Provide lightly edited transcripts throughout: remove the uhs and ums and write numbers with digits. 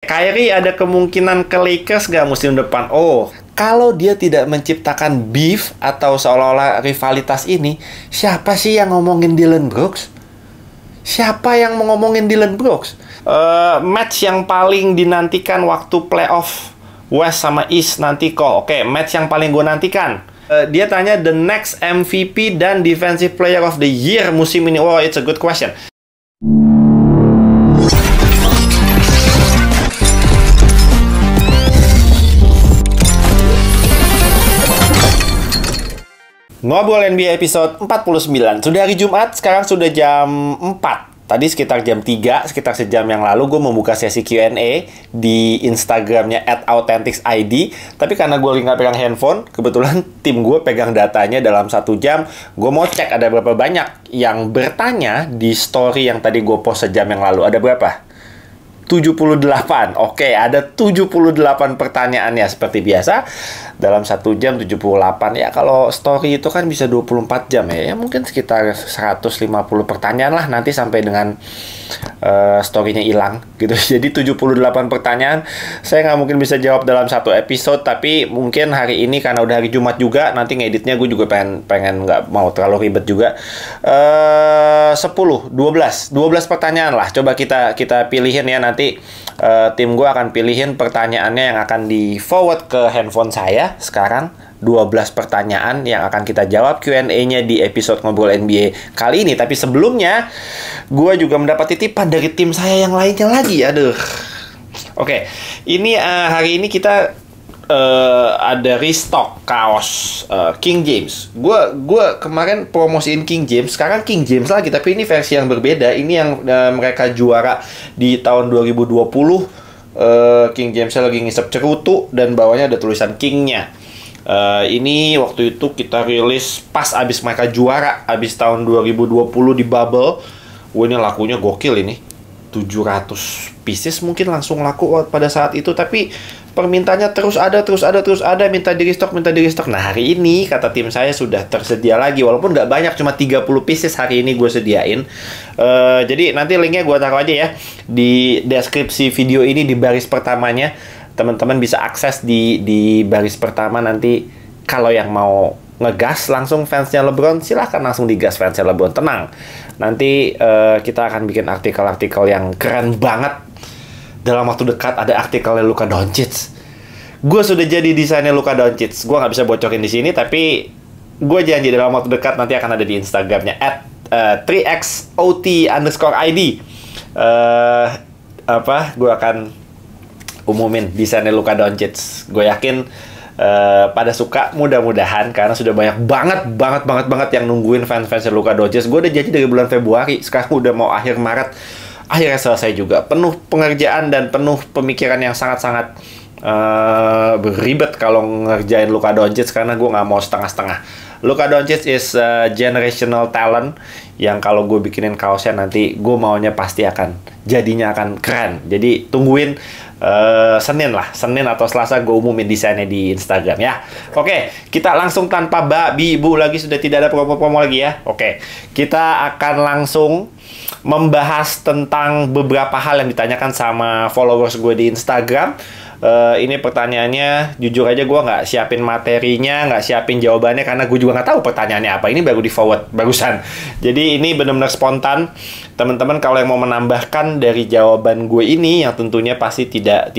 Kyrie ada kemungkinan ke Lakers nggak musim depan? Oh, kalau dia tidak menciptakan beef atau seolah-olah rivalitas ini, siapa sih yang ngomongin Dillon Brooks? Siapa yang mau ngomongin Dillon Brooks? Match yang paling dinantikan waktu playoff West sama East nanti kok. Oke, match yang paling gue nantikan. Dia tanya the next MVP dan Defensive Player of the Year musim ini. Oh, it's a good question. Ngobrol NBA episode 49. Sudah hari Jumat, sekarang sudah jam 4. Tadi sekitar jam 3, sekitar sejam yang lalu gue membuka sesi Q&A di Instagramnya @AuthenticID. Tapi karena gue nggak pegang handphone, kebetulan tim gue pegang datanya dalam 1 jam. Gue mau cek ada berapa banyak yang bertanya di story yang tadi gue post sejam yang lalu. Ada berapa? 78. Oke, ada 78 pertanyaannya seperti biasa. Dalam 1 jam 78. Ya, kalau story itu kan bisa 24 jam ya. Ya mungkin sekitar 150 pertanyaan lah nanti sampai dengan story-nya hilang gitu. Jadi 78 pertanyaan saya nggak mungkin bisa jawab dalam satu episode, tapi mungkin hari ini karena udah hari Jumat juga, nanti ngeditnya gue juga pengen nggak mau terlalu ribet juga. 12 pertanyaan lah. Coba kita pilihin ya nanti. Tim gue akan pilihin pertanyaannya yang akan di forward ke handphone saya sekarang. 12 pertanyaan yang akan kita jawab Q&A-nya di episode Ngobrol NBA kali ini. Tapi sebelumnya, gue juga mendapat titipan dari tim saya yang lainnya lagi. Aduh. Oke, ini hari ini kita ada restock kaos King James. Gue kemarin promosiin King James, sekarang King James lagi, tapi ini versi yang berbeda. Ini yang mereka juara di tahun 2020. King James-nya lagi ngisep cerutu dan bawahnya ada tulisan King-nya. Ini waktu itu kita rilis pas abis mereka juara, abis tahun 2020 di bubble. Ini lakunya gokil ini. 700 pieces mungkin langsung laku pada saat itu, tapi permintaannya terus ada, minta di restock. Nah, hari ini kata tim saya sudah tersedia lagi, walaupun nggak banyak, cuma 30 pieces hari ini gue sediain. Jadi nanti linknya gue taruh aja ya di deskripsi video ini di baris pertamanya. Teman-teman bisa akses di baris pertama nanti. Kalau yang mau ngegas langsung fansnya LeBron, silahkan langsung digas fansnya LeBron. Tenang, nanti kita akan bikin artikel-artikel yang keren banget. Dalam waktu dekat ada artikelnya Luka Doncic. Gue sudah jadi desainnya Luka Doncic. Gue nggak bisa bocorin di sini, tapi gue janji dalam waktu dekat nanti akan ada di Instagramnya @3xot_id. Gue akan umumin desainnya Luka Doncic. Gue yakin pada suka, mudah-mudahan, karena sudah banyak banget yang nungguin fans-fansnya Luka Doncic. Gue udah janji dari bulan Februari, sekarang udah mau akhir Maret. Akhirnya selesai juga. Penuh pengerjaan dan penuh pemikiran yang sangat-sangat beribet kalau ngerjain Luka Doncic, karena gue nggak mau setengah-setengah. Luka Doncic is generational talent yang kalau gue bikinin kaosnya nanti gue maunya pasti jadinya akan keren. Jadi tungguin Senin atau Selasa gue umumin desainnya di Instagram ya. Oke, kita langsung tanpa babi ibu lagi, sudah tidak ada promo-promo lagi ya. Oke, kita akan langsung membahas tentang beberapa hal yang ditanyakan sama followers gue di Instagram. Ini pertanyaannya, jujur aja gue nggak siapin materinya, nggak siapin jawabannya, karena gue juga nggak tahu pertanyaannya apa. Ini baru di forward barusan. Jadi ini benar-benar spontan. Teman-teman kalau yang mau menambahkan dari jawaban gue ini, yang tentunya pasti tidak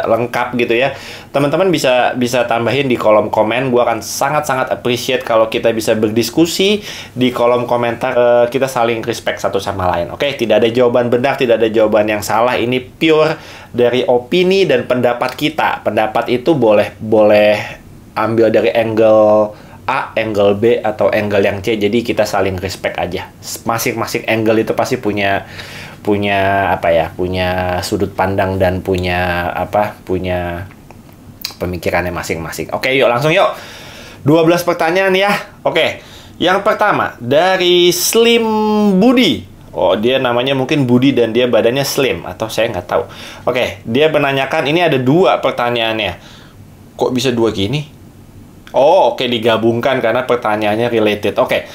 lengkap gitu ya, teman-teman bisa tambahin di kolom komen. Gue akan sangat-sangat appreciate kalau kita bisa berdiskusi di kolom komentar. Kita saling respect satu sama lain. Oke, tidak ada jawaban benar, tidak ada jawaban yang salah. Ini pure dari opini dan pendapat kita. Pendapat itu boleh ambil dari angle A, angle B, atau angle yang C. Jadi kita saling respect aja. Masing-masing angle itu pasti punya sudut pandang dan punya pemikirannya masing-masing. Oke, yuk langsung yuk. 12 pertanyaan ya. Oke. Yang pertama dari Slim Budi. Oh, dia namanya mungkin Budi dan dia badannya slim, atau saya nggak tahu. Oke, dia menanyakan, ini ada 2 pertanyaannya. Kok bisa 2 gini? Oh, oke, digabungkan karena pertanyaannya related. Oke,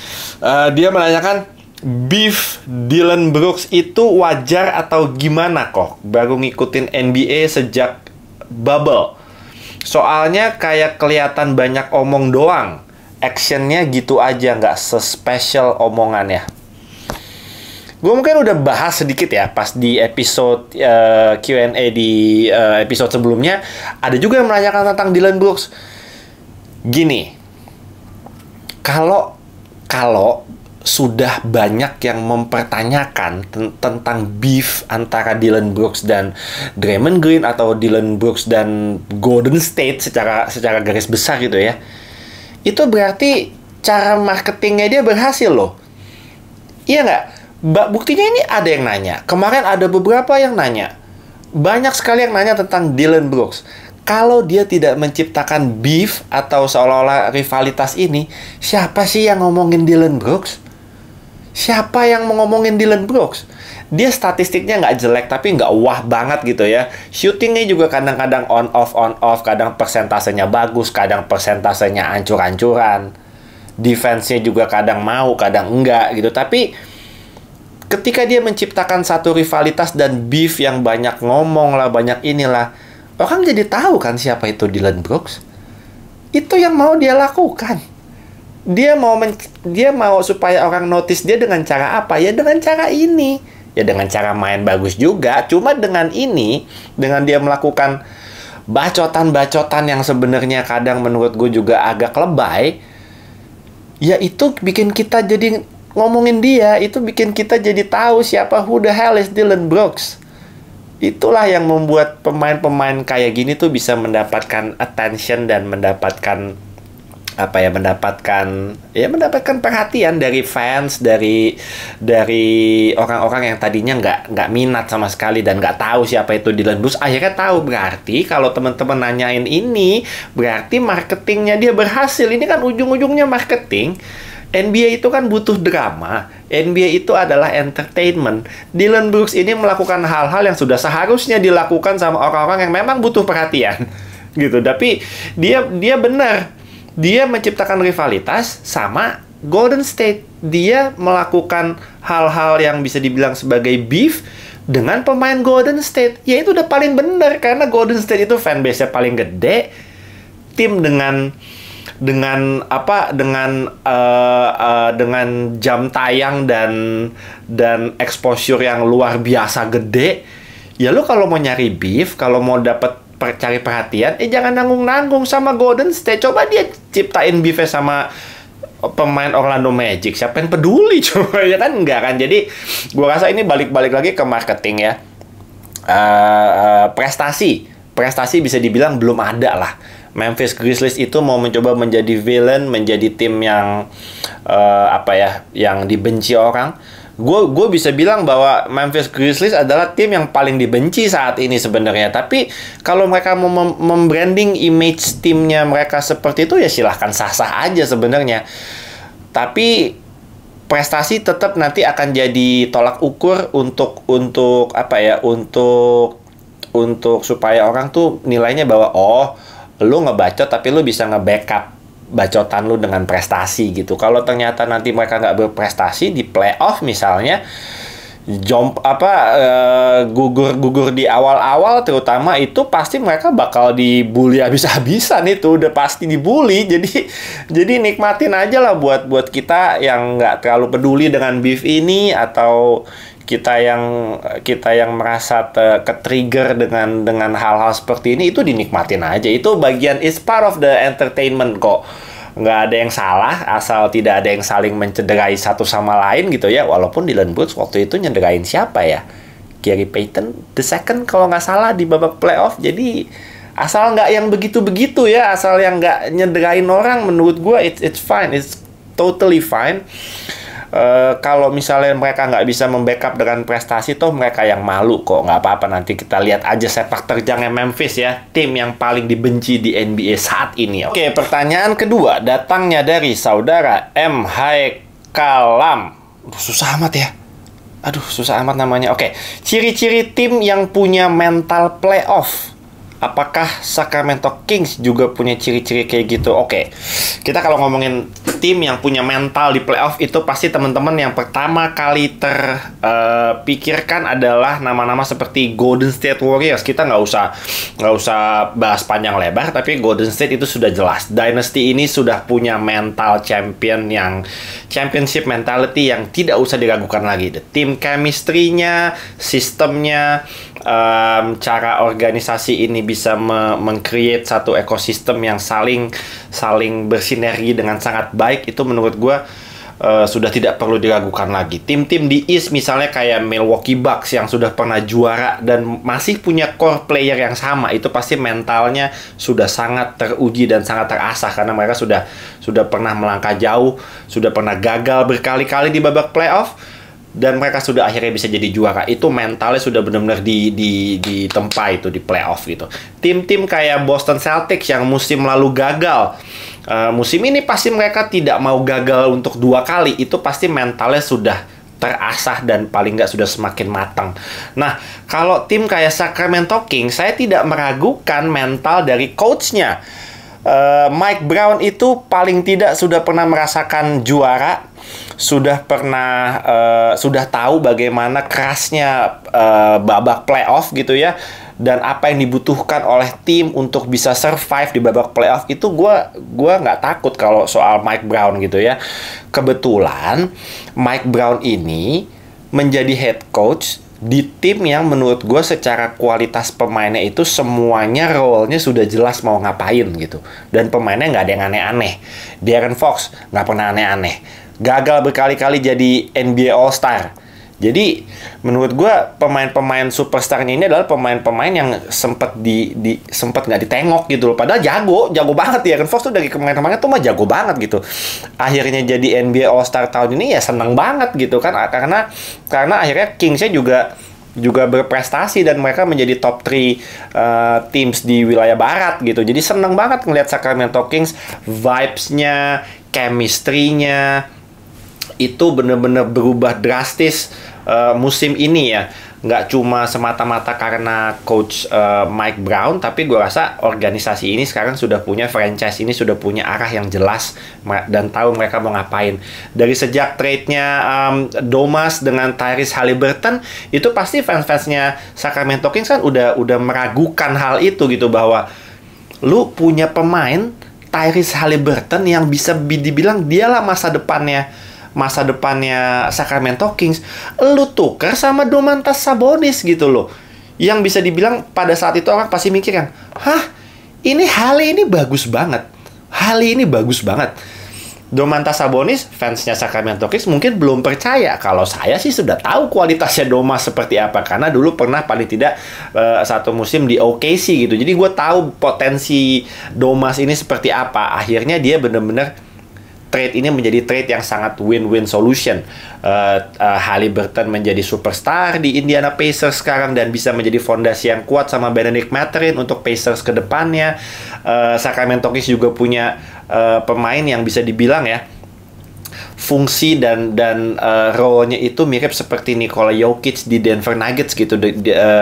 dia menanyakan beef Dillon Brooks itu wajar atau gimana kok? Baru ngikutin NBA sejak bubble. Soalnya kayak kelihatan banyak omong doang. Actionnya gitu aja, nggak se-special omongannya. Gue mungkin udah bahas sedikit ya pas di episode Q&A di episode sebelumnya. Ada juga yang menanyakan tentang Dillon Brooks. Gini, kalau sudah banyak yang mempertanyakan tentang beef antara Dillon Brooks dan Draymond Green atau Dillon Brooks dan Golden State secara garis besar gitu ya. Itu berarti cara marketingnya dia berhasil loh. Iya nggak? Buktinya ini ada yang nanya. Kemarin ada beberapa yang nanya. Banyak sekali yang nanya tentang Dillon Brooks. Kalau dia tidak menciptakan beef atau seolah-olah rivalitas ini, siapa sih yang ngomongin Dillon Brooks? Siapa yang mau ngomongin Dillon Brooks? Dia statistiknya nggak jelek, tapi nggak wah banget gitu ya. Shootingnya juga kadang-kadang on-off. Kadang persentasenya bagus, kadang persentasenya ancur-ancuran. Defense-nya juga kadang mau, kadang enggak gitu. Tapi ketika dia menciptakan satu rivalitas dan beef yang banyak ngomong lah, banyak inilah, orang jadi tahu kan siapa itu Dillon Brooks. Itu yang mau dia lakukan. Dia mau supaya orang notice dia dengan cara apa? Ya dengan cara ini. Ya dengan cara main bagus juga. Cuma dengan ini, dengan dia melakukan bacotan-bacotan yang sebenarnya kadang menurut gue juga agak lebay, ya itu bikin kita jadi ngomongin dia. Itu bikin kita jadi tahu siapa who the hell is Dillon Brooks. Itulah yang membuat pemain-pemain kayak gini tuh bisa mendapatkan attention dan mendapatkan mendapatkan perhatian dari fans, dari orang-orang yang tadinya nggak minat sama sekali dan nggak tahu siapa itu Dillon Brooks, akhirnya tahu. Berarti kalau teman-teman nanyain ini, berarti marketingnya dia berhasil. Ini kan ujung-ujungnya marketing. NBA itu kan butuh drama. NBA itu adalah entertainment. Dillon Brooks ini melakukan hal-hal yang sudah seharusnya dilakukan sama orang-orang yang memang butuh perhatian, gitu. Tapi dia benar. Dia menciptakan rivalitas sama Golden State. Dia melakukan hal-hal yang bisa dibilang sebagai beef dengan pemain Golden State. Ya itu udah paling benar, karena Golden State itu fanbase-nya paling gede. Tim dengan jam tayang dan exposure yang luar biasa gede. Ya lu kalau mau nyari beef, kalau mau cari perhatian, jangan nanggung-nanggung sama Golden State. Coba dia ciptain beef sama pemain Orlando Magic. Siapa yang peduli? Coba ya kan enggak kan. Jadi gua rasa ini balik lagi ke marketing ya. Prestasi bisa dibilang belum ada lah. Memphis Grizzlies itu mau mencoba menjadi villain, menjadi tim yang yang dibenci orang. Gue bisa bilang bahwa Memphis Grizzlies adalah tim yang paling dibenci saat ini sebenarnya. Tapi kalau mereka mau membranding image timnya mereka seperti itu, ya silahkan sah-sah aja sebenarnya. Tapi prestasi tetap nanti akan jadi tolak ukur untuk supaya orang tuh nilainya bahwa lu ngebacot tapi lu bisa nge-backup bacotan lu dengan prestasi gitu. Kalau ternyata nanti mereka nggak berprestasi di playoff misalnya, gugur di awal-awal terutama, itu pasti mereka bakal dibully habis-habisan. Itu udah pasti dibully. Jadi nikmatin aja lah buat kita yang nggak terlalu peduli dengan beef ini, atau kita yang merasa ke-trigger dengan hal-hal seperti ini, itu dinikmatin aja. Itu bagian, is part of the entertainment kok. Nggak ada yang salah, asal tidak ada yang saling mencederai satu sama lain gitu ya. Walaupun Dillon Brooks waktu itu nyederain siapa ya? Gary Payton the second kalau nggak salah di babak playoff. Jadi asal nggak yang begitu-begitu ya, asal yang nggak nyederain orang, menurut gue it's fine, it's totally fine. Kalau misalnya mereka nggak bisa membackup dengan prestasi, toh mereka yang malu kok. Nggak apa-apa, nanti kita lihat aja sepak terjangnya Memphis ya, tim yang paling dibenci di NBA saat ini. Oke, pertanyaan kedua datangnya dari saudara M. Haikalam. Susah amat ya. Susah amat namanya. Oke, ciri-ciri tim yang punya mental playoff. apakah Sacramento Kings juga punya ciri-ciri kayak gitu? Oke, kita kalau ngomongin tim yang punya mental di playoff itu pasti teman-teman yang pertama kali terpikirkan adalah nama-nama seperti Golden State Warriors. Kita nggak usah bahas panjang lebar, tapi Golden State itu sudah jelas. Dynasty ini sudah punya mental championship mentality yang tidak usah diragukan lagi. Tim chemistry-nya, sistemnya, cara organisasi ini bisa meng-create satu ekosistem yang saling bersinergi dengan sangat baik, itu menurut gue sudah tidak perlu diragukan lagi. Tim-tim di East misalnya kayak Milwaukee Bucks yang sudah pernah juara dan masih punya core player yang sama, itu pasti mentalnya sudah sangat teruji dan sangat terasah karena mereka sudah pernah melangkah jauh, sudah pernah gagal berkali-kali di babak playoff, dan mereka sudah akhirnya bisa jadi juara. Itu mentalnya sudah benar-benar ditempa itu di playoff gitu. Tim-tim kayak Boston Celtics yang musim lalu gagal, musim ini pasti mereka tidak mau gagal untuk 2 kali. Itu pasti mentalnya sudah terasah dan paling nggak sudah semakin matang. Nah, kalau tim kayak Sacramento Kings, saya tidak meragukan mental dari coachnya. Mike Brown itu paling tidak sudah pernah merasakan juara, sudah tahu bagaimana kerasnya babak playoff gitu ya, dan apa yang dibutuhkan oleh tim untuk bisa survive di babak playoff. Itu gua nggak takut kalau soal Mike Brown gitu ya. Kebetulan Mike Brown ini menjadi head coach di tim yang menurut gue secara kualitas pemainnya itu semuanya role-nya sudah jelas mau ngapain gitu. Dan pemainnya nggak ada yang aneh-aneh. De'Aaron Fox nggak pernah aneh-aneh. Gagal berkali-kali jadi NBA All-Star. Jadi menurut gue pemain-pemain superstarnya ini adalah pemain-pemain yang sempat nggak ditengok gitu loh. Padahal jago banget ya. De'Aaron Fox tuh dari kemarin-kemarin tuh mah jago banget gitu. Akhirnya jadi NBA All-Star tahun ini ya seneng banget gitu kan, karena akhirnya Kings-nya juga berprestasi dan mereka menjadi top 3 teams di wilayah barat gitu. Jadi seneng banget ngelihat Sacramento Kings, vibes-nya, chemistry-nya itu bener-bener berubah drastis musim ini ya. Nggak cuma semata-mata karena coach Mike Brown, tapi gue rasa organisasi ini sekarang sudah punya franchise ini, sudah punya arah yang jelas dan tahu mereka mau ngapain. Dari sejak trade-nya Domas dengan Tyrese Haliburton, itu pasti fans-fansnya Sacramento Kings kan udah meragukan hal itu gitu, bahwa lu punya pemain Tyrese Haliburton yang bisa dibilang dialah masa depannya Sacramento Kings, lu tuker sama Domantas Sabonis gitu loh. Yang bisa dibilang pada saat itu orang pasti mikir kan, Hali ini bagus banget. Domantas Sabonis, fansnya Sacramento Kings mungkin belum percaya. Kalau saya sih sudah tahu kualitasnya Domas seperti apa, karena dulu pernah paling tidak satu musim di OKC gitu. Jadi gue tahu potensi Domas ini seperti apa. Akhirnya dia bener-bener trade ini menjadi trade yang sangat win-win solution. Haliburton menjadi superstar di Indiana Pacers sekarang dan bisa menjadi fondasi yang kuat sama Bennedict Mathurin untuk Pacers ke depannya. Sacramento Kings juga punya pemain yang bisa dibilang ya, fungsi dan role-nya itu mirip seperti Nikola Jokic di Denver Nuggets gitu.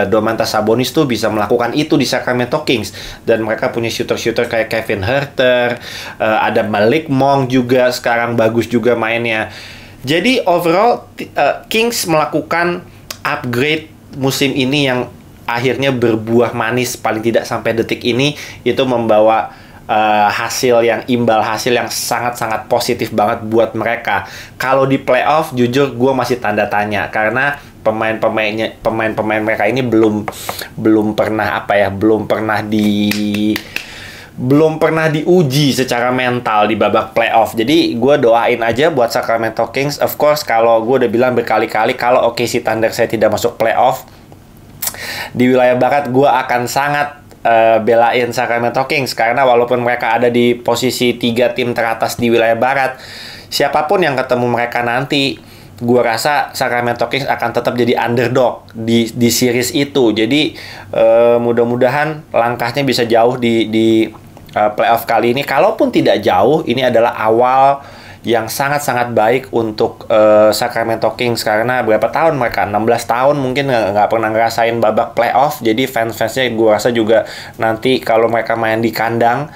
Domantas Sabonis tuh bisa melakukan itu di Sacramento Kings, dan mereka punya shooter-shooter kayak Kevin Huerter, ada Malik Monk juga sekarang bagus juga mainnya. Jadi overall Kings melakukan upgrade musim ini yang akhirnya berbuah manis, paling tidak sampai detik ini itu membawa hasil yang sangat-sangat positif banget buat mereka. Kalau di playoff jujur gue masih tanda tanya, karena pemain-pemain mereka ini belum pernah diuji secara mental di babak playoff. Jadi gue doain aja buat Sacramento Kings. Of course, kalau gue udah bilang berkali-kali, kalau OKC Thunder saya tidak masuk playoff di wilayah barat, gue akan sangat belain Sacramento Kings, karena walaupun mereka ada di posisi 3 tim teratas di wilayah barat, siapapun yang ketemu mereka nanti, gue rasa Sacramento Kings akan tetap jadi underdog di series itu. Jadi mudah-mudahan langkahnya bisa jauh di playoff kali ini. Kalaupun tidak jauh, ini adalah awal yang sangat-sangat baik untuk Sacramento Kings, karena berapa tahun mereka, 16 tahun mungkin nggak pernah ngerasain babak playoff. Jadi fans-fansnya gue rasa juga nanti kalau mereka main di kandang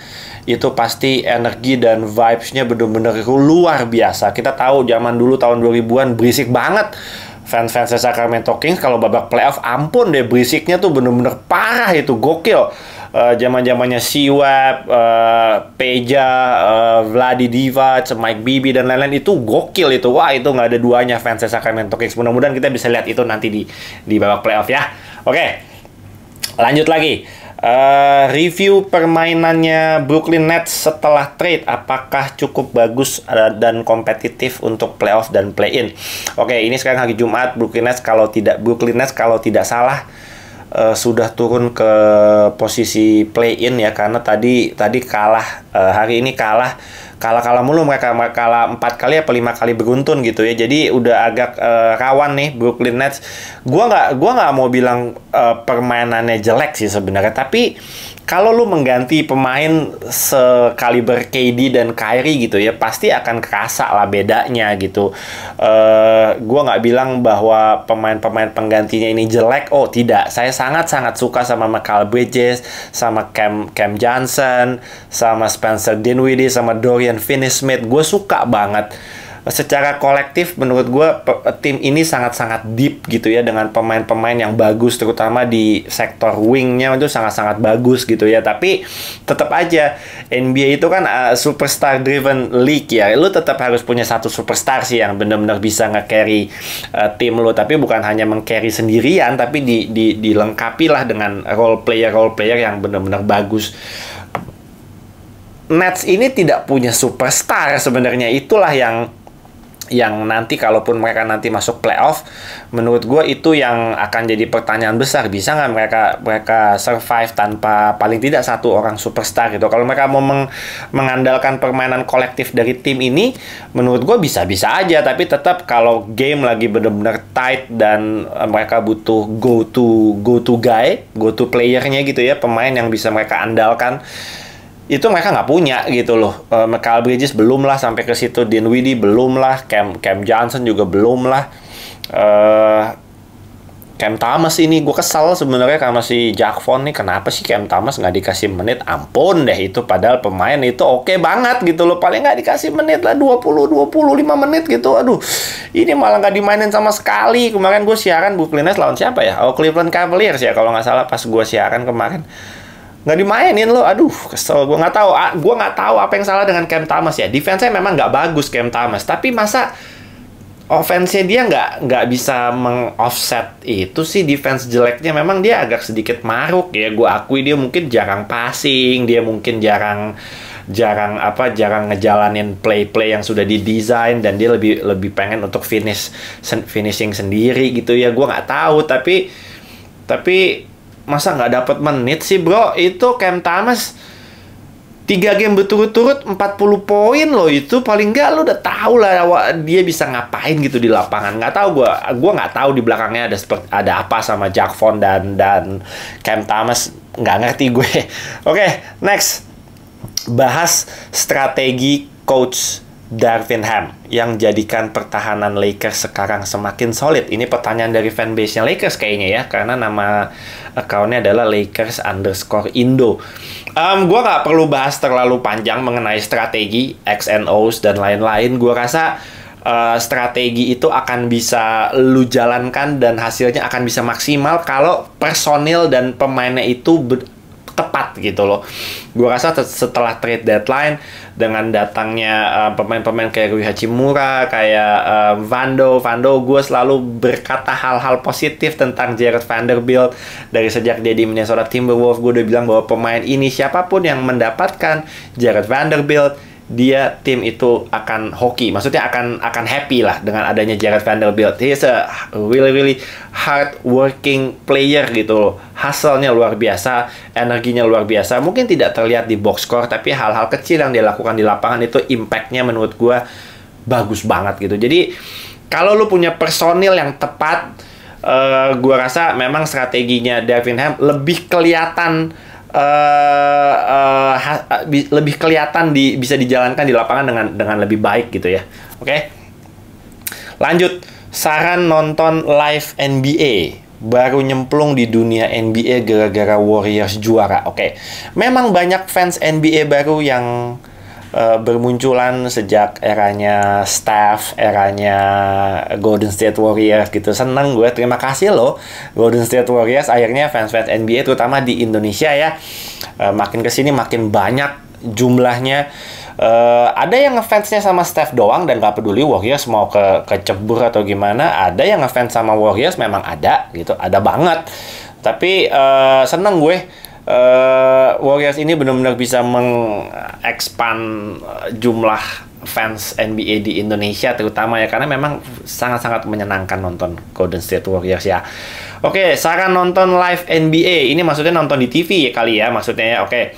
itu pasti energi dan vibes-nya bener-bener luar biasa. Kita tahu zaman dulu tahun 2000-an berisik banget fans-fans Sacramento Kings kalau babak playoff, ampun deh, berisiknya tuh bener-bener parah, itu gokil. Zaman-zamannya Siwap, Peja, Vladi Divac, Mike Bibby dan lain-lain, itu gokil itu. Wah, itu nggak ada duanya fans Sacramento Kings. Mudah-mudahan kita bisa lihat itu nanti di babak playoff ya. Oke, lanjut lagi. Review permainannya Brooklyn Nets setelah trade, apakah cukup bagus dan kompetitif untuk playoff dan play-in? Oke, ini sekarang hari Jumat. Brooklyn Nets kalau tidak salah sudah turun ke posisi play-in ya, karena tadi kalah, hari ini kalah mulu, mereka kalah 4 kali apa 5 kali beruntun gitu ya. Jadi udah agak rawan nih Brooklyn Nets. Gua nggak mau bilang permainannya jelek sih sebenarnya, tapi kalau lu mengganti pemain sekaliber KD dan Kyrie gitu ya, pasti akan kerasa lah bedanya gitu. Gua nggak bilang bahwa pemain-pemain penggantinya ini jelek. Oh tidak, saya sangat-sangat suka sama Mikal Bridges, sama Cam Johnson, sama Spencer Dinwiddie, sama Dorian Finney-Smith. Gue suka banget. Secara kolektif menurut gue tim ini sangat-sangat deep gitu ya, dengan pemain-pemain yang bagus, terutama di sektor wingnya itu sangat-sangat bagus gitu ya. Tapi tetap aja NBA itu kan superstar driven league ya. Lu tetap harus punya satu superstar sih yang benar-benar bisa nge-carry tim lu, tapi bukan hanya meng-carry sendirian, tapi dilengkapi lah dengan role player yang benar-benar bagus. Nets ini tidak punya superstar sebenarnya, itulah yang nanti kalaupun mereka nanti masuk playoff, menurut gue itu yang akan jadi pertanyaan besar. Bisa nggak mereka survive tanpa paling tidak satu orang superstar gitu? Kalau mereka mau mengandalkan permainan kolektif dari tim ini, menurut gue bisa-bisa aja. Tapi tetap kalau game lagi bener-bener tight dan mereka butuh go to playernya gitu ya, pemain yang bisa mereka andalkan, itu mereka nggak punya gitu loh. Mikal Bridges belum lah sampai ke situ, Dinwiddie belum lah, Cam Johnson juga belum lah. Cam Thomas ini gue kesel sebenarnya sama si Jack Vaughn nih, kenapa sih Cam Thomas nggak dikasih menit? Ampun deh, itu padahal pemain itu oke banget gitu loh, paling nggak dikasih menit lah 25 menit gitu. Aduh, ini malah nggak dimainin sama sekali. Kemarin gue siaran Brooklyn Nets lawan siapa ya? Oh, Cleveland Cavaliers ya kalau nggak salah, pas gue siaran kemarin nggak dimainin loh. Aduh, kesel. Gue nggak tahu apa yang salah dengan Cam Thomas ya. Defense-nya memang nggak bagus Cam Thomas, tapi masa offense-nya dia nggak bisa meng-offset itu sih defense jeleknya. Memang dia agak sedikit maruk ya, gue akui. Dia mungkin jarang passing, dia mungkin jarang ngejalanin play yang sudah didesain, dan dia lebih pengen untuk finishing sendiri gitu ya. Gue nggak tahu, tapi masa nggak dapat menit sih bro? Itu Cam Thomas 3 game berturut-turut 40 poin loh. Itu paling nggak lu udah tahu lah dia bisa ngapain gitu di lapangan. Nggak tahu, gue nggak tahu di belakangnya ada apa sama Jack Vaughn dan Cam Thomas, nggak ngerti gue. Oke, next, bahas strategi coach Darvin Ham yang jadikan pertahanan Lakers sekarang semakin solid. Ini pertanyaan dari fanbase-nya Lakers kayaknya ya, karena nama account-nya adalah Lakers_Indo. Gue nggak perlu bahas terlalu panjang mengenai strategi X&Os dan lain-lain. Gue rasa strategi itu akan bisa lu jalankan dan hasilnya akan bisa maksimal kalau personil dan pemainnya itu tepat gitu loh. Gue rasa setelah trade deadline, dengan datangnya pemain-pemain kayak Rui Hachimura, kayak Vando, gue selalu berkata hal-hal positif tentang Jared Vanderbilt. Dari sejak dia di Minnesota Timberwolves, gue udah bilang bahwa pemain ini, siapapun yang mendapatkan Jared Vanderbilt, tim itu akan hoki. Maksudnya akan happy lah dengan adanya Jared Vanderbilt. He is a really hard working player gitu loh. Hustle-nya luar biasa, energinya luar biasa. Mungkin tidak terlihat di box score, tapi hal-hal kecil yang dia lakukan di lapangan itu impact-nya menurut gue bagus banget gitu. Jadi kalau lu punya personil yang tepat, gue rasa memang strateginya Darvin Ham lebih kelihatan lebih kelihatan bisa dijalankan di lapangan dengan lebih baik gitu ya. Oke. Lanjut, saran nonton live NBA. Baru nyemplung di dunia NBA gara-gara Warriors juara. Oke. Memang banyak fans NBA baru yang bermunculan sejak eranya Steph, eranya Golden State Warriors gitu. Seneng gue, terima kasih loh Golden State Warriors. Akhirnya fans-fans NBA terutama di Indonesia ya, makin kesini makin banyak jumlahnya. Ada yang ngefansnya sama Steph doang dan gak peduli Warriors mau kecebur atau gimana. Ada yang ngefans sama Warriors, memang ada gitu, ada banget. Tapi seneng gue. Warriors ini benar-benar bisa mengekspand jumlah fans NBA di Indonesia terutama ya, karena memang sangat-sangat menyenangkan nonton Golden State Warriors ya. Oke, saran nonton live NBA ini maksudnya nonton di TV ya kali ya maksudnya ya. Oke.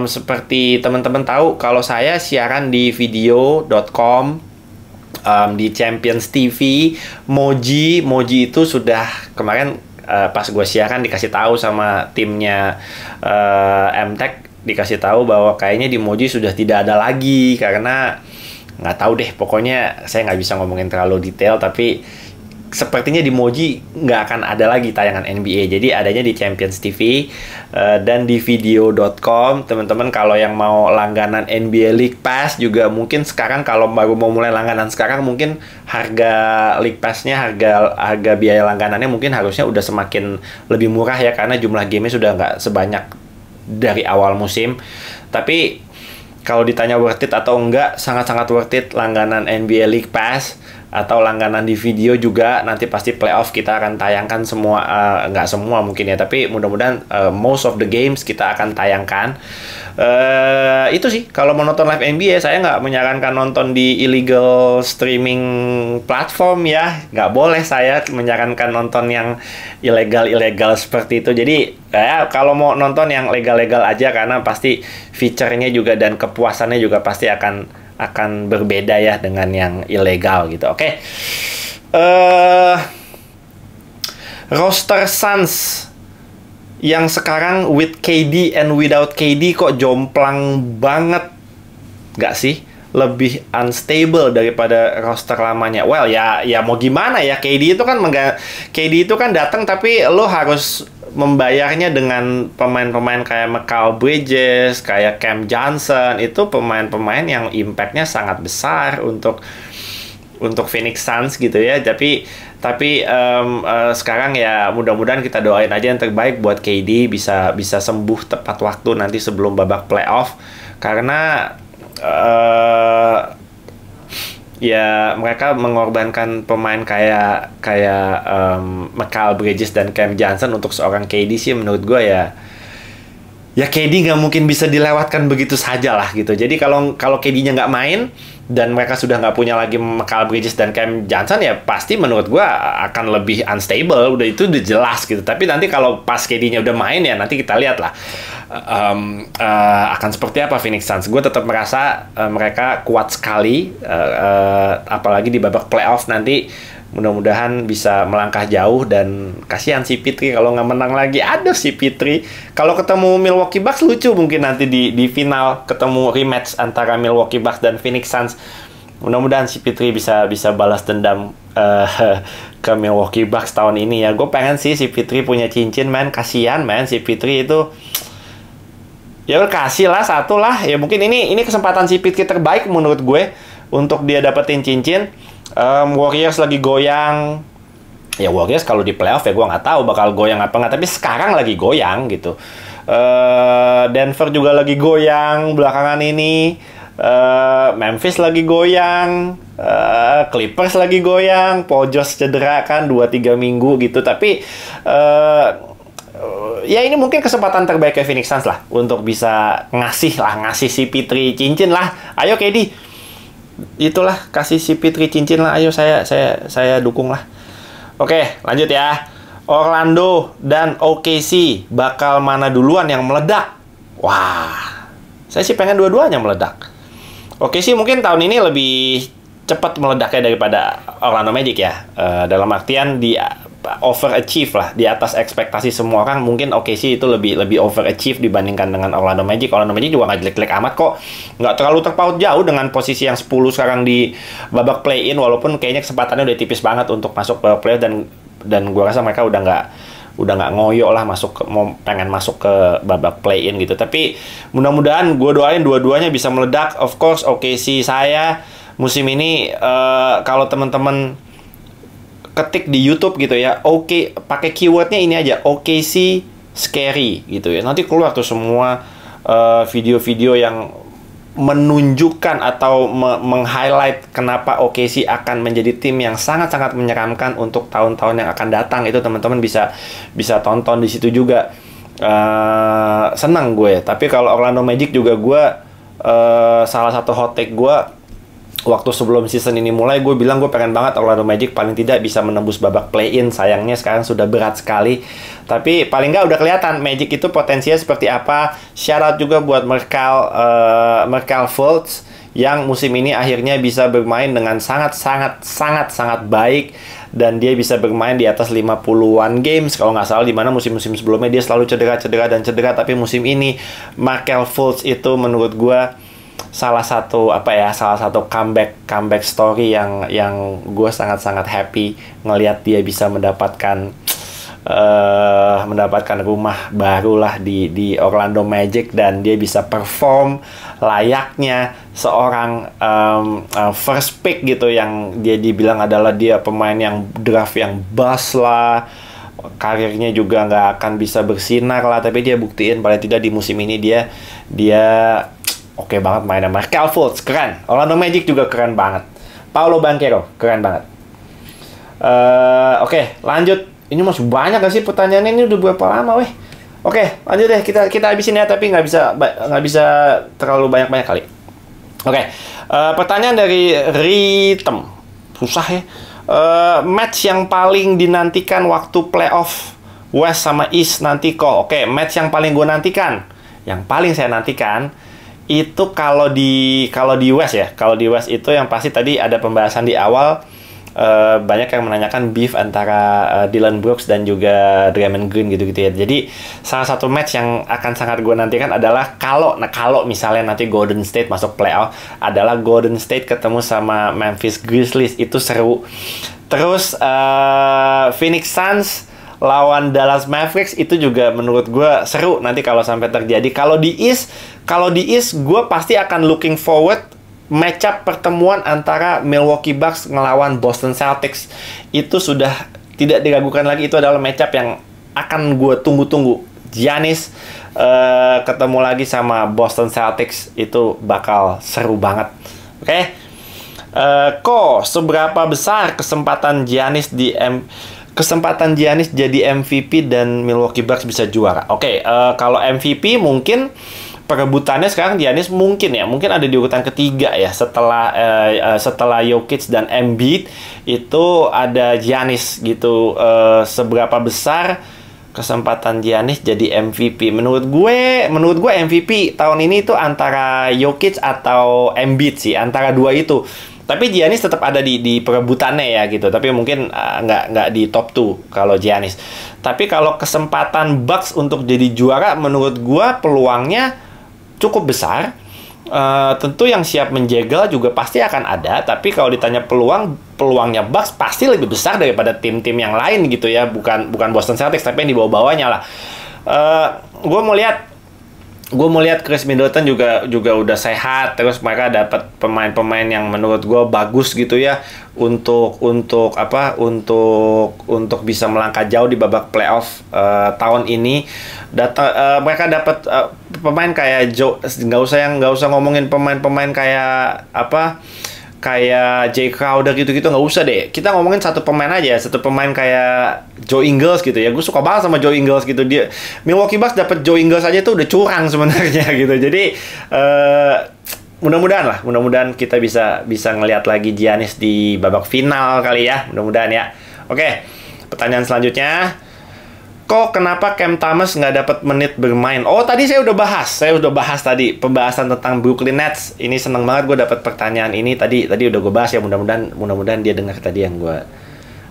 Seperti teman-teman tahu kalau saya siaran di video.com, di Champions TV, Moji itu sudah kemarin pas gue siaran dikasih tahu sama timnya MTech, dikasih tahu bahwa kayaknya di Moji sudah tidak ada lagi karena nggak tahu deh, pokoknya saya nggak bisa ngomongin terlalu detail, tapi sepertinya di Moji nggak akan ada lagi tayangan NBA. Jadi adanya di Champions TV dan di video.com. Teman-teman kalau yang mau langganan NBA League Pass juga mungkin sekarang, kalau baru mau mulai langganan sekarang, mungkin harga League Pass-nya, harga biaya langganannya mungkin harusnya udah semakin lebih murah ya, karena jumlah game-nya sudah nggak sebanyak dari awal musim. Tapi kalau ditanya worth it atau enggak, sangat-sangat worth it langganan NBA League Pass atau langganan di video juga. Nanti pasti playoff kita akan tayangkan semua, nggak semua mungkin ya, tapi mudah-mudahan most of the games kita akan tayangkan. Itu sih kalau mau nonton live NBA, saya nggak menyarankan nonton di illegal streaming platform ya, nggak boleh saya menyarankan nonton yang ilegal seperti itu. Jadi ya kalau mau nonton yang legal-legal aja, karena pasti feature-nya juga dan kepuasannya juga pasti akan berbeda ya dengan yang ilegal gitu. Oke. Roster Suns yang sekarang with KD and without KD kok jomplang banget, nggak sih? Lebih unstable daripada roster lamanya. Well ya mau gimana ya, KD itu kan datang, tapi lo harus membayarnya dengan pemain-pemain kayak Mikal Bridges, kayak Cam Johnson. Itu pemain-pemain yang impact-nya sangat besar untuk Phoenix Suns gitu ya. Tapi sekarang ya mudah-mudahan kita doain aja yang terbaik buat KD, bisa sembuh tepat waktu nanti sebelum babak playoff, karena ya mereka mengorbankan pemain kayak Mikal Bridges dan Cam Johnson untuk seorang KD sih, menurut gue ya KD nggak mungkin bisa dilewatkan begitu saja lah gitu. Jadi kalau KD-nya nggak main dan mereka sudah nggak punya lagi Mikal Bridges dan Cam Johnson, ya pasti menurut gue akan lebih unstable. Itu udah jelas gitu. Tapi nanti kalau pas KD-nya udah main ya nanti kita lihat lah akan seperti apa Phoenix Suns. Gue tetap merasa mereka kuat sekali, apalagi di babak playoff nanti. Mudah-mudahan bisa melangkah jauh, dan kasihan si Pitri kalau nggak menang lagi. Aduh si Pitri, kalau ketemu Milwaukee Bucks lucu mungkin nanti di final ketemu rematch antara Milwaukee Bucks dan Phoenix Suns. Mudah-mudahan si Pitri bisa balas dendam ke Milwaukee Bucks tahun ini ya. Gue pengen sih si Pitri punya cincin, man. Kasihan man, si Pitri itu. Ya kasih lah satu lah. Ya mungkin ini kesempatan si Pitri terbaik menurut gue untuk dia dapetin cincin. Warriors lagi goyang. Ya Warriors kalau di playoff ya gue nggak tahu bakal goyang apa nggak, tapi sekarang lagi goyang gitu. Denver juga lagi goyang belakangan ini. Memphis lagi goyang. Clippers lagi goyang. Paul George cedera kan 2-3 minggu gitu. Tapi ya ini mungkin kesempatan terbaik ke Phoenix Suns lah untuk bisa ngasih si Pitri cincin lah. Ayo KD, itulah kasih si Pitri cincin lah, ayo saya dukung lah. Oke, lanjut ya. Orlando dan OKC bakal mana duluan yang meledak? Wah, saya sih pengen dua-duanya meledak. OKC mungkin tahun ini lebih cepat meledaknya daripada Orlando Magic ya. Dalam artian di overachieve lah di atas ekspektasi semua orang. Mungkin OKC itu lebih overachieve dibandingkan dengan Orlando Magic. Orlando Magic juga nggak jelek-jelek amat kok, nggak terlalu terpaut jauh dengan posisi yang 10 sekarang di babak play-in, walaupun kayaknya kesempatannya udah tipis banget untuk masuk ke play dan gue rasa mereka udah nggak ngoyo lah pengen masuk ke babak play-in gitu. Tapi mudah-mudahan gue doain dua-duanya bisa meledak. Of course OKC saya musim ini kalau teman-teman ketik di YouTube gitu ya, oke, pakai keywordnya ini aja, OKC scary gitu ya. Nanti keluar tuh semua video-video yang menunjukkan atau meng-highlight kenapa OKC akan menjadi tim yang sangat-sangat menyeramkan untuk tahun-tahun yang akan datang. Itu teman-teman bisa tonton di situ juga. Senang gue. Tapi kalau Orlando Magic juga gue salah satu hot take gue waktu sebelum season ini mulai, gue bilang gue pengen banget Orlando Magic paling tidak bisa menembus babak play-in. Sayangnya sekarang sudah berat sekali. Tapi paling nggak udah kelihatan Magic itu potensinya seperti apa. Shout out juga buat Markelle Fultz yang musim ini akhirnya bisa bermain dengan sangat baik. Dan dia bisa bermain di atas 50-an games kalau nggak salah, di mana musim-musim sebelumnya dia selalu cedera. Tapi musim ini Markelle Fultz itu menurut gue salah satu comeback story yang gue sangat happy ngelihat dia bisa mendapatkan rumah baru lah di Orlando Magic, dan dia bisa perform layaknya seorang first pick gitu, yang dia dibilang adalah dia pemain yang draft yang bust lah, karirnya juga nggak akan bisa bersinar lah, tapi dia buktiin paling tidak di musim ini dia oke banget mainnya. Markelle Fultz keren. Orlando Magic juga keren banget. Paolo Banchero keren banget. Oke, lanjut. Ini masih banyak gak sih pertanyaannya? Ini udah berapa lama weh? Oke, lanjut deh. Kita habisin ya, tapi nggak bisa terlalu banyak kali. Oke, pertanyaan dari Ritem. Susah ya. Match yang paling dinantikan waktu playoff West sama East nanti kok. Oke, match yang paling gue nantikan, yang paling saya nantikan itu kalau di West ya. Kalau di West itu yang pasti tadi ada pembahasan di awal, banyak yang menanyakan beef antara Dillon Brooks dan juga Draymond Green gitu ya. Jadi salah satu match yang akan sangat gue nantikan adalah kalau misalnya nanti Golden State masuk playoff, adalah Golden State ketemu sama Memphis Grizzlies. Itu seru. Terus Phoenix Suns lawan Dallas Mavericks itu juga menurut gue seru nanti kalau sampai terjadi. Kalau di East gue pasti akan looking forward matchup pertemuan antara Milwaukee Bucks ngelawan Boston Celtics. Itu sudah tidak diragukan lagi, itu adalah matchup yang akan gue tunggu-tunggu. Giannis ketemu lagi sama Boston Celtics, itu bakal seru banget. Oke. Seberapa besar kesempatan Giannis jadi MVP dan Milwaukee Bucks bisa juara? Oke, kalau MVP mungkin perebutannya sekarang Giannis mungkin ada di urutan ketiga ya, setelah Jokic dan Embiid itu ada Giannis gitu. Seberapa besar kesempatan Giannis jadi MVP? Menurut gue MVP tahun ini itu antara Jokic atau Embiid sih, antara dua itu. Tapi Giannis tetap ada di perebutannya ya gitu. Tapi mungkin nggak di top 2 kalau Giannis. Tapi kalau kesempatan Bucks untuk jadi juara, menurut gua peluangnya cukup besar. Tentu yang siap menjegal juga pasti akan ada. Tapi kalau ditanya peluangnya Bucks pasti lebih besar daripada tim-tim yang lain gitu ya. Bukan Boston Celtics, tapi yang di bawah-bawahnya lah. Gue mau lihat Chris Middleton juga udah sehat, terus mereka dapat pemain-pemain yang menurut gue bagus gitu ya untuk bisa melangkah jauh di babak playoff tahun ini. Mereka dapat pemain kayak nggak usah ngomongin pemain-pemain kayak Jay Crowder gitu-gitu, nggak usah deh. Kita ngomongin satu pemain kayak Joe Ingles gitu ya. Gue suka banget sama Joe Ingles gitu. Dia Milwaukee Bucks dapat Joe Ingles aja tuh udah curang sebenarnya gitu. Jadi mudah-mudahan kita bisa ngelihat lagi Giannis di babak final kali ya. Mudah-mudahan ya. Oke, pertanyaan selanjutnya. Kenapa Cam Thomas nggak dapat menit bermain? Tadi saya udah bahas tadi pembahasan tentang Brooklyn Nets. Ini seneng banget gue dapat pertanyaan ini tadi udah gue bahas ya. Mudah-mudahan dia dengar tadi yang gue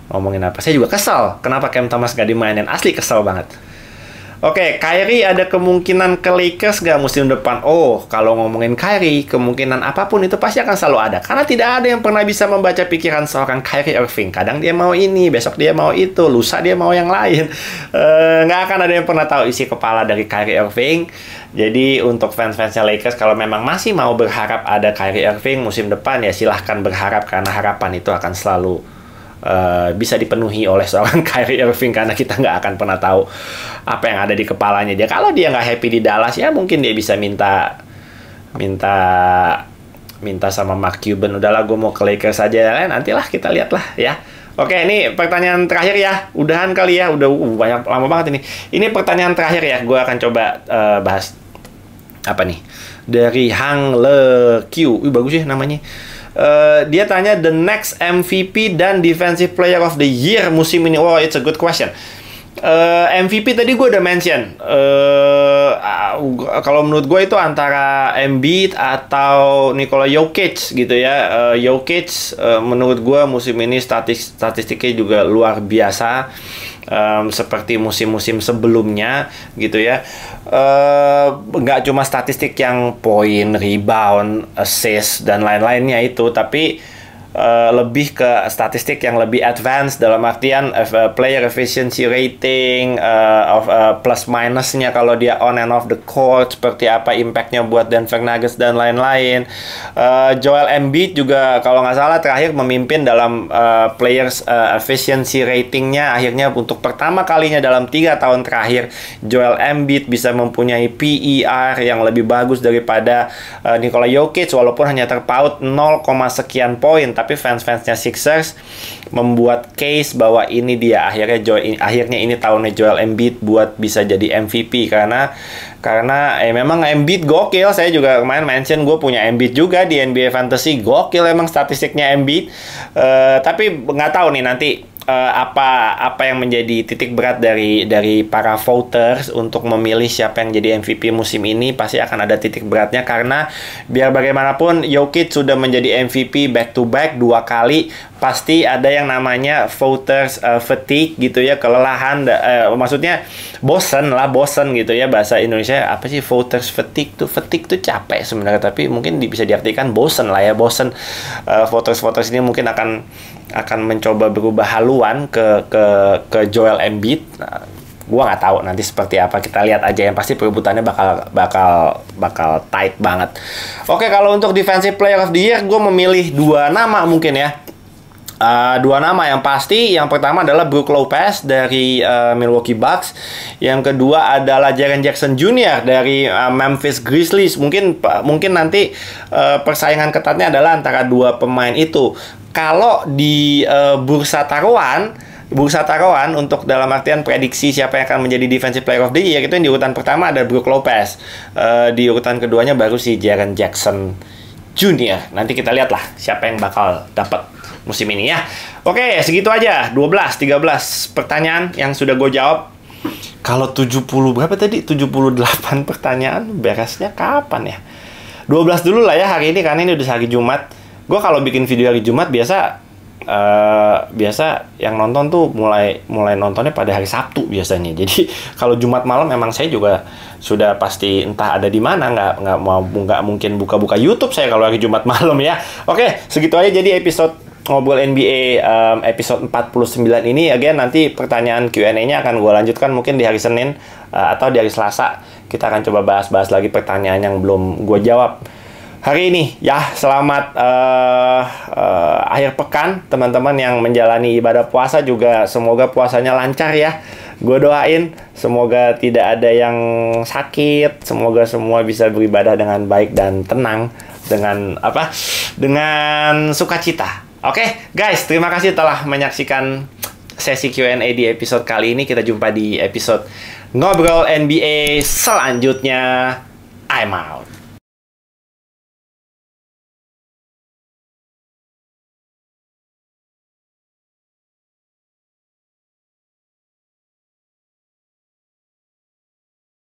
ngomongin apa. Saya juga kesel kenapa Cam Thomas gak dimainin. Asli kesel banget. Oke, Kyrie ada kemungkinan ke Lakers gak musim depan? Oh, kalau ngomongin Kyrie, kemungkinan apapun itu pasti akan selalu ada. Karena tidak ada yang pernah bisa membaca pikiran seorang Kyrie Irving. Kadang dia mau ini, besok dia mau itu, lusa dia mau yang lain. Nggak akan ada yang pernah tahu isi kepala dari Kyrie Irving. Jadi untuk fans-fansnya Lakers, kalau memang masih mau berharap ada Kyrie Irving musim depan, ya silahkan berharap. Karena harapan itu akan selalu bisa dipenuhi oleh seorang Kyrie Irving, karena kita nggak akan pernah tahu apa yang ada di kepalanya dia. Kalau dia nggak happy di Dallas, ya mungkin dia bisa minta sama Mark Cuban, udahlah gue mau ke Lakers saja, nantilah kita lihatlah ya. Oke, ini pertanyaan terakhir ya, udahan kali ya, udah banyak lama banget ini. Ini pertanyaan terakhir ya, gue akan coba bahas apa nih, dari Hang Le Q, bagus ya namanya. Dia tanya the next MVP dan Defensive Player of the Year musim ini. Wow, it's a good question. MVP tadi gue udah mention. Kalau menurut gue itu antara Embiid atau Nikola Jokic gitu ya. Jokic menurut gue musim ini statistiknya juga luar biasa. Seperti musim-musim sebelumnya gitu ya. Nggak cuma statistik yang poin, rebound, assist dan lain-lainnya itu, tapi lebih ke statistik yang lebih advance, dalam artian player efficiency rating, plus minusnya kalau dia on and off the court, seperti apa impactnya buat Denver Nuggets dan lain-lain. Joel Embiid juga kalau nggak salah terakhir memimpin dalam players efficiency ratingnya. Akhirnya untuk pertama kalinya dalam 3 tahun terakhir Joel Embiid bisa mempunyai PER yang lebih bagus daripada Nikola Jokic, walaupun hanya terpaut 0, sekian poin. Tapi fans-fansnya Sixers membuat case bahwa ini dia akhirnya ini tahunnya Joel Embiid buat bisa jadi MVP, karena memang Embiid gokil. Saya juga kemarin mention gue punya Embiid juga di NBA Fantasy, gokil emang statistiknya Embiid. Tapi nggak tahu nih nanti apa yang menjadi titik berat dari para voters untuk memilih siapa yang jadi MVP musim ini. Pasti akan ada titik beratnya, karena biar bagaimanapun Jokic sudah menjadi MVP back to back 2 kali. Pasti ada yang namanya voters fatigue gitu ya, kelelahan, maksudnya bosen gitu ya, bahasa Indonesia apa sih voters fatigue tuh? Fatigue tuh capek sebenarnya, tapi mungkin bisa diartikan bosen lah ya, bosen. Voters ini mungkin akan mencoba berubah haluan ke Joel Embiid. Nah, gua nggak tahu nanti seperti apa, kita lihat aja. Yang pasti perebutannya bakal tight banget. Oke, kalau untuk Defensive Player of the Year, gue memilih 2 nama mungkin ya. 2 nama yang pasti. Yang pertama adalah Brook Lopez dari Milwaukee Bucks. Yang kedua adalah Jaren Jackson Jr. dari Memphis Grizzlies. Mungkin nanti persaingan ketatnya adalah antara 2 pemain itu. Kalau di bursa taruhan untuk dalam artian prediksi siapa yang akan menjadi Defensive Player of the Year, itu yang di urutan pertama ada Brook Lopez. Di urutan keduanya baru si Jaren Jackson Jr. Nanti kita lihatlah siapa yang bakal dapat musim ini ya. Oke, segitu aja. 13 pertanyaan yang sudah gue jawab. Kalau 70 berapa tadi? 78 pertanyaan, beresnya kapan ya? 12 dulu lah ya hari ini, karena ini udah hari Jumat. Gue kalau bikin video hari Jumat biasa yang nonton tuh mulai nontonnya pada hari Sabtu biasanya. Jadi kalau Jumat malam memang saya juga sudah pasti entah ada di mana, nggak mungkin buka YouTube saya kalau hari Jumat malam ya. Oke, segitu aja jadi episode Ngobrol NBA episode 49 ini. Again, nanti pertanyaan Q&A-nya akan gue lanjutkan mungkin di hari Senin atau di hari Selasa. Kita akan coba bahas lagi pertanyaan yang belum gue jawab hari ini ya. Selamat akhir pekan teman-teman yang menjalani ibadah puasa, juga semoga puasanya lancar ya. Gue doain semoga tidak ada yang sakit, semoga semua bisa beribadah dengan baik dan tenang, dengan sukacita. Oke, guys, terima kasih telah menyaksikan sesi Q&A di episode kali ini. Kita jumpa di episode Ngobrol NBA selanjutnya. I'm out.